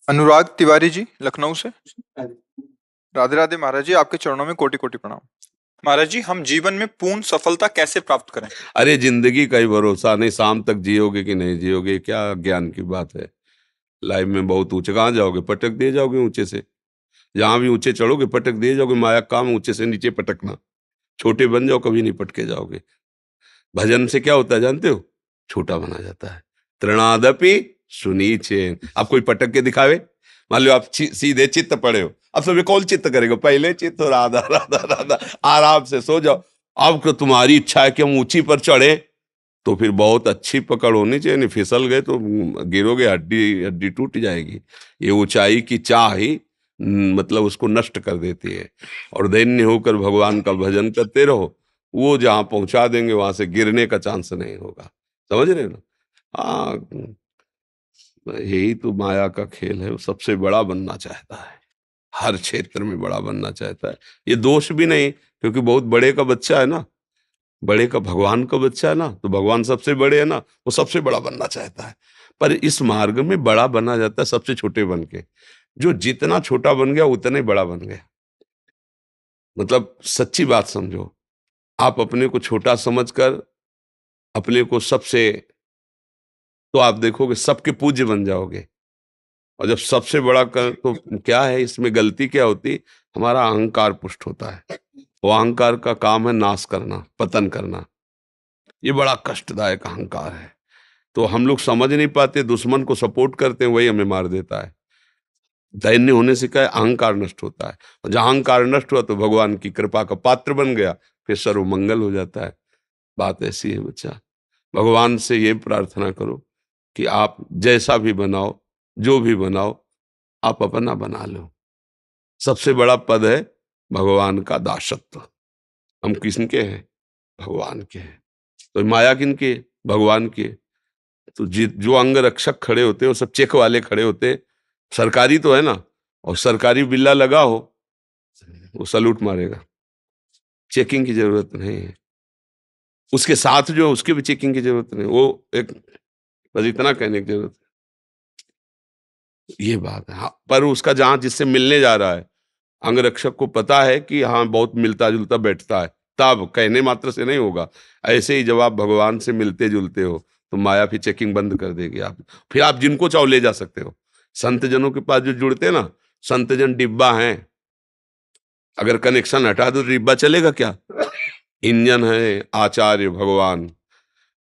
अनुराग तिवारी जी, लखनऊ से। राधे राधे महाराज जी, आपके चरणों में कोटि कोटि प्रणाम। महाराज जी, हम जीवन में पूर्ण सफलता कैसे प्राप्त करें? अरे जिंदगी का ही भरोसा नहीं, शाम तक जियोगे कि नहीं जियोगे, क्या ज्ञान की बात है। लाइफ में बहुत ऊंचे कहाँ जाओगे, पटक दिए जाओगे ऊंचे से। जहां भी ऊंचे चढ़ोगे पटक दिए जाओगे। माया का काम ऊंचे से नीचे पटकना। छोटे बन जाओ, कभी नहीं पटके जाओगे। भजन से क्या होता है जानते हो? छोटा बना जाता है। तृणादपि सुनीचे। अब कोई पटक के दिखावे। मान लो आप सीधे चित्त पड़े हो, अब सब कौन चित्त करेगा? पहले चित्त राधा राधा राधा। आराम से सो जाओ। अब तो तुम्हारी इच्छा है कि हम ऊंची पर चढ़े, तो फिर बहुत अच्छी पकड़ होनी चाहिए। नहीं फिसल गए तो गिरोगे, हड्डी हड्डी टूट जाएगी। ये ऊंचाई की चाह ही मतलब उसको नष्ट कर देती है। और दैन्य होकर भगवान का भजन करते रहो, वो जहां पहुंचा देंगे वहां से गिरने का चांस नहीं होगा। समझ रहे हो ना? हाँ, यही तो माया का खेल है। वो सबसे बड़ा बनना चाहता है, हर क्षेत्र में बड़ा बनना चाहता है। ये दोष भी नहीं, क्योंकि बहुत बड़े का बच्चा है ना, बड़े का भगवान का बच्चा है ना, तो भगवान सबसे बड़े है ना, वो सबसे बड़ा बनना चाहता है। पर इस मार्ग में बड़ा बना जाता है सबसे छोटे बन के। जो जितना छोटा बन गया उतना ही बड़ा बन गया। मतलब सच्ची बात समझो। आप अपने को छोटा समझकर अपने को सबसे, तो आप देखोगे सबके पूज्य बन जाओगे। और जब सबसे बड़ा कर तो क्या है, इसमें गलती क्या होती? हमारा अहंकार पुष्ट होता है। वो अहंकार का काम है नाश करना, पतन करना। ये बड़ा कष्टदायक अहंकार है। तो हम लोग समझ नहीं पाते, दुश्मन को सपोर्ट करते हैं, वही हमें मार देता है। दैन्य होने से क्या है, अहंकार नष्ट होता है। और जहां अहंकार नष्ट हुआ तो भगवान की कृपा का पात्र बन गया, फिर सर्वमंगल हो जाता है। बात ऐसी है बच्चा। भगवान से ये प्रार्थना करो कि आप जैसा भी बनाओ, जो भी बनाओ, आप अपना बना लो। सबसे बड़ा पद है भगवान का दासत्व। हम किसके हैं? भगवान के हैं। तो माया किनके? भगवान के। तो जो अंग रक्षक खड़े होते हैं वो सब चेक वाले खड़े होते हैं। सरकारी तो है ना, और सरकारी बिल्ला लगा हो, वो सलूट मारेगा। चेकिंग की जरूरत नहीं है। उसके साथ जो उसकी भी चेकिंग की जरूरत नहीं। वो एक, बस इतना कहने की जरूरत है। ये बात है। हाँ, पर उसका जहां जिससे मिलने जा रहा है, अंगरक्षक को पता है कि हाँ बहुत मिलता जुलता बैठता है, तब कहने मात्र से नहीं होगा। ऐसे ही जब आप भगवान से मिलते जुलते हो तो माया फिर चेकिंग बंद कर देगी। आप फिर आप जिनको चाहो ले जा सकते हो। संत जनों के पास जो जुड़ते हैं ना, संत जन डिब्बा हैं। अगर कनेक्शन हटा दो तो डिब्बा चलेगा क्या? इंजन है आचार्य भगवान।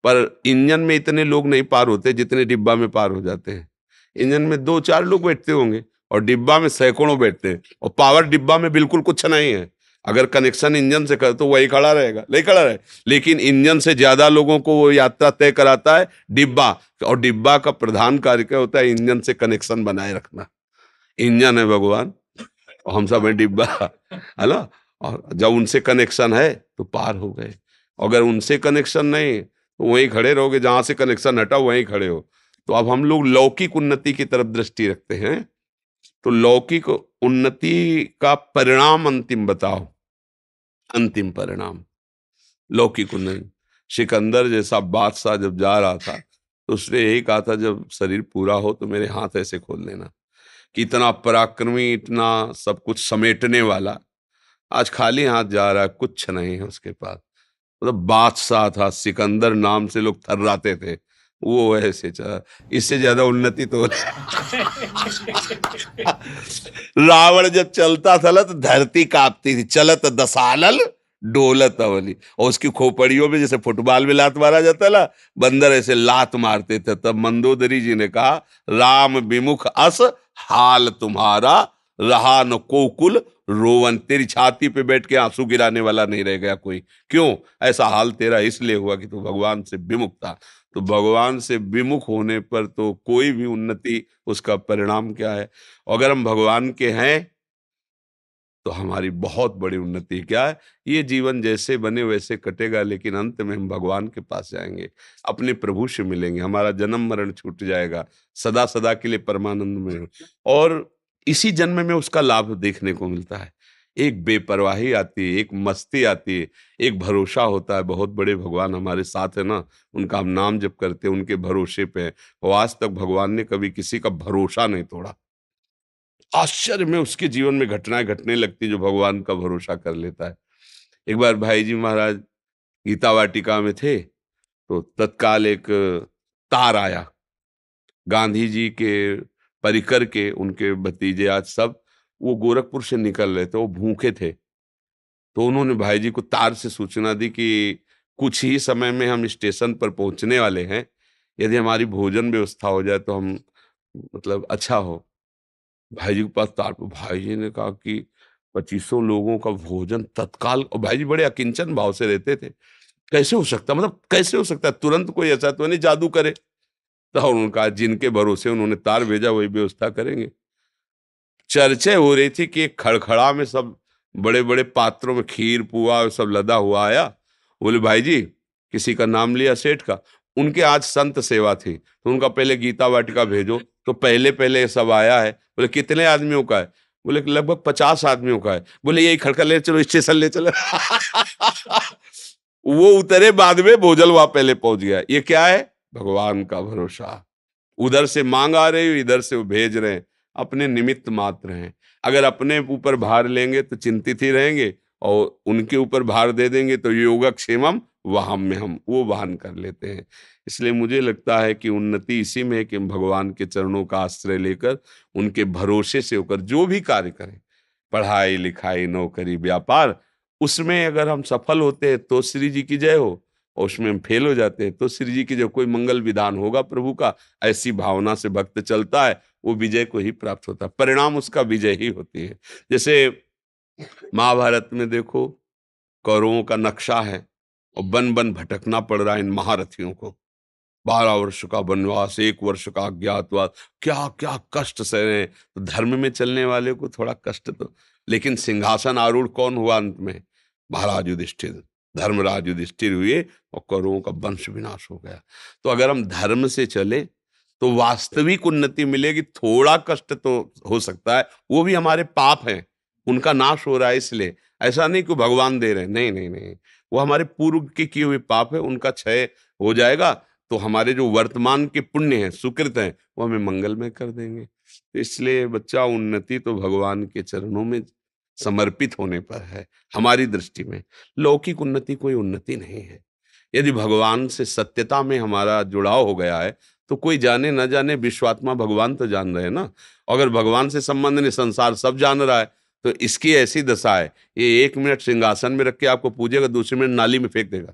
पर इंजन में इतने लोग नहीं पार होते जितने डिब्बा में पार हो जाते हैं। इंजन में दो चार लोग बैठते होंगे और डिब्बा में सैकड़ों बैठते हैं, और पावर डिब्बा में बिल्कुल कुछ नहीं है। अगर कनेक्शन इंजन से कर तो वही खड़ा रहेगा, नहीं खड़ा रहे। लेकिन इंजन से ज्यादा लोगों को वो यात्रा तय कराता है डिब्बा। और डिब्बा का प्रधान कार्य क्या होता है? इंजन से कनेक्शन बनाए रखना। इंजन है भगवान और हम सब है डिब्बा, है ना। और जब उनसे कनेक्शन है तो पार हो गए। अगर उनसे कनेक्शन नहीं तो वहीं खड़े रहोगे, जहां से कनेक्शन हटा वहीं खड़े हो। तो अब हम लोग लौकिक उन्नति की तरफ दृष्टि रखते हैं। तो लौकिक उन्नति का परिणाम अंतिम बताओ। अंतिम परिणाम लौकिक उन्नति। सिकंदर जैसा बादशाह जब जा रहा था तो उसने यही कहा था, जब शरीर पूरा हो तो मेरे हाथ ऐसे खोल लेना। कि इतना पराक्रमी, इतना सब कुछ समेटने वाला, आज खाली हाथ जा रहा है, कुछ नहीं है उसके पास। मतलब बादशाह था, सिकंदर नाम से लोग थर्राते थे। वो ऐसे चला। इससे ज्यादा उन्नति तो रावण जब चलता था ना तो धरती कांपती थी। चलत दसानल डोलत अवली। और उसकी खोपड़ियों में जैसे फुटबॉल में लात मारा जाता ना, बंदर ऐसे लात मारते थे। तब मंदोदरी जी ने कहा, राम विमुख अस हाल तुम्हारा, रहा न कोकुल रोवन। तेरी छाती पे बैठ के आंसू गिराने वाला नहीं रह गया कोई। क्यों ऐसा हाल तेरा? इसलिए हुआ कि तू भगवान से विमुख था। तो भगवान से विमुख होने पर तो कोई भी उन्नति, उसका परिणाम क्या है? अगर हम भगवान के हैं तो हमारी बहुत बड़ी उन्नति क्या है? ये जीवन जैसे बने वैसे कटेगा, लेकिन अंत में हम भगवान के पास जाएंगे, अपने प्रभु से मिलेंगे, हमारा जन्म मरण छूट जाएगा, सदा सदा के लिए परमानंद में। और इसी जन्म में उसका लाभ देखने को मिलता है। एक बेपरवाही आती है, एक मस्ती आती है, एक भरोसा होता है। बहुत बड़े भगवान हमारे साथ है ना, उनका हम नाम जप करते हैं, उनके भरोसे पे हैं। और आज तक भगवान ने कभी किसी का भरोसा नहीं तोड़ा। आश्चर्य में उसके जीवन में घटनाएं घटने लगती जो भगवान का भरोसा कर लेता है। एक बार भाई जी महाराज गीता वाटिका में थे, तो तत्काल एक तार आया, गांधी जी के परिकर के, उनके भतीजे आज सब, वो गोरखपुर से निकल रहे थे, वो भूखे थे। तो उन्होंने भाई जी को तार से सूचना दी कि कुछ ही समय में हम स्टेशन पर पहुंचने वाले हैं, यदि हमारी भोजन व्यवस्था हो जाए तो हम मतलब अच्छा हो। भाई जी के पास तार पे भाई जी ने कहा कि 2500 लोगों का भोजन तत्काल, और भाई जी बड़े अकिंचन भाव से रहते थे, कैसे हो सकता, मतलब कैसे हो सकता है, तुरंत कोई ऐसा तो नहीं जादू करे। तो उनका जिनके भरोसे उन्होंने तार भेजा वही व्यवस्था करेंगे। चर्चा हो रही थी कि एक खड़खड़ा में सब बड़े बड़े पात्रों में खीर पुआ और सब लदा हुआ आया। बोले भाई जी, किसी का नाम लिया सेठ का, उनके आज संत सेवा थी तो उनका पहले गीता वाटिका भेजो। तो पहले पहले ये सब आया है। बोले कितने आदमियों का है? बोले कि लगभग 50 आदमियों का है। बोले यही खड़खड़ ले चलो, स्टेशन ले चलो। वो उतरे बाद में भोजल वहां पहले पहुंच गया। ये क्या है? भगवान का भरोसा। उधर से मांग आ रही हो, इधर से वो भेज रहे हैं, अपने निमित्त मात्र हैं। अगर अपने ऊपर भार लेंगे तो चिंतित ही रहेंगे, और उनके ऊपर भार दे देंगे तो योगक्षेमम वहाम में हम वो वहन कर लेते हैं। इसलिए मुझे लगता है कि उन्नति इसी में है कि हम भगवान के चरणों का आश्रय लेकर उनके भरोसे से होकर जो भी कार्य करें, पढ़ाई लिखाई नौकरी व्यापार, उसमें अगर हम सफल होते हैं तो श्री जी की जय हो, और उसमें हम फेल हो जाते हैं तो श्री जी की जो कोई मंगल विधान होगा प्रभु का, ऐसी भावना से भक्त चलता है, वो विजय को ही प्राप्त होता है, परिणाम उसका विजय ही होती है। जैसे महाभारत में देखो, कौरवों का नक्शा है और बन बन भटकना पड़ रहा है इन महारथियों को। 12 वर्ष का वनवास, 1 वर्ष का अज्ञातवास, क्या क्या कष्ट सह रहे हैं। तो धर्म में चलने वाले को थोड़ा कष्ट तो, लेकिन सिंहासन आरूढ़ कौन हुआ अंत में? महाराज युधिष्ठिर, धर्मराज युधिष्ठिर हुए, और कौरवों का वंश विनाश हो गया। तो अगर हम धर्म से चले तो वास्तविक उन्नति मिलेगी। थोड़ा कष्ट तो हो सकता है, वो भी हमारे पाप हैं, उनका नाश हो रहा है इसलिए। ऐसा नहीं कि भगवान दे रहे हैं, नहीं नहीं नहीं, वो हमारे पूर्व के किए हुए पाप है, उनका क्षय हो जाएगा। तो हमारे जो वर्तमान के पुण्य हैं, सुकृत हैं, वो हमें मंगलमय कर देंगे। तो इसलिए बच्चा, उन्नति तो भगवान के चरणों में समर्पित होने पर है। हमारी दृष्टि में लौकिक उन्नति कोई उन्नति नहीं है। यदि भगवान से सत्यता में हमारा जुड़ाव हो गया है तो कोई जाने न जाने, विश्वात्मा भगवान तो जान रहे हैं ना। अगर भगवान से संबंध नहीं, संसार सब जान रहा है, तो इसकी ऐसी दशा है, ये 1 मिनट सिंहासन में रख के आपको पूजेगा, दूसरे मिनट नाली में फेंक देगा।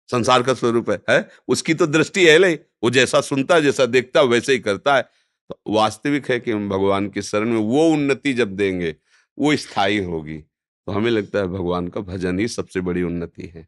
संसार का स्वरूप है? उसकी तो दृष्टि है नहीं, वो जैसा सुनता है, जैसा देखता है, वैसे ही करता है। तो वास्तविक है कि हम भगवान की शरण में वो उन्नति जब देंगे, वो स्थायी होगी। तो हमें लगता है भगवान का भजन ही सबसे बड़ी उन्नति है।